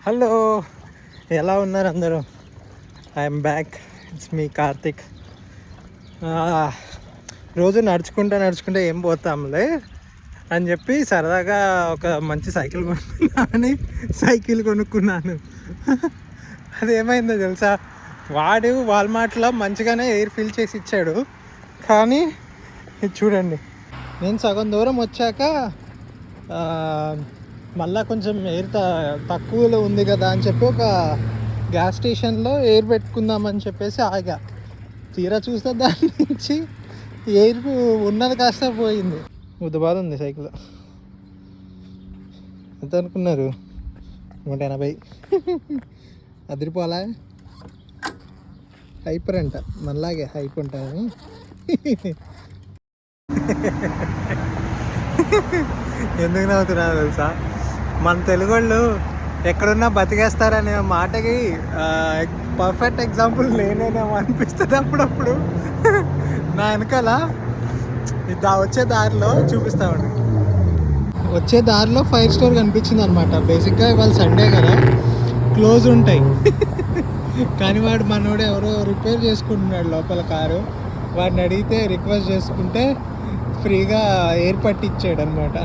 Hello, ఎలా ఉన్నారు అందరూ? I'm back. It's me Karthik. రోజు నడుచుకుంటే ఏం పోతాంలే అని చెప్పి సరదాగా ఒక మంచి సైకిల్ కొనుక్కున్నామని సైకిల్ కొనుక్కున్నాను. అదేమైందో తెలుసా, వాడు వాల్మార్ట్లో మంచిగానే ఎయిర్ ఫిల్ చేసి ఇచ్చాడు. కానీ ఇది చూడండి, నేను సగం దూరం వచ్చాక మళ్ళీ కొంచెం ఎయిర్ తక్కువలో ఉంది కదా అని చెప్పి ఒక గ్యాస్ స్టేషన్లో ఎయిర్ పెట్టుకుందామని చెప్పేసి ఆగా. తీరా చూస్తే దాని నుంచి ఎయిర్ ఉన్నది కాస్త పోయింది. బాధ ఉంది సైకిల్. ఎంత అనుకున్నారు? 180. అదిరిపోలా. హైపర్ అంట, మనలాగే హైప్ ఉంటుంది. ఎందుకు నవ్వుతున్నా తెలుసా, మన తెలుగు వాళ్ళు ఎక్కడున్నా బతికేస్తారనే మాటకి పర్ఫెక్ట్ ఎగ్జాంపుల్ నేనేనేమో అనిపిస్తుంది అప్పుడప్పుడు. నా వెనకాల వచ్చే దారిలో చూపిస్తామండి. వచ్చే దారిలో 5 స్టోర్ కనిపించింది అనమాట. బేసిక్గా ఇవాళ సండే కదా, క్లోజ్ ఉంటాయి. కానీ వాడు మనోడు ఎవరో రిపేర్ చేసుకుంటున్నాడు లోపల కారు. వాడిని అడిగితే రిక్వెస్ట్ చేసుకుంటే ఫ్రీగా ఎయిర్ పట్టించాడు అనమాట.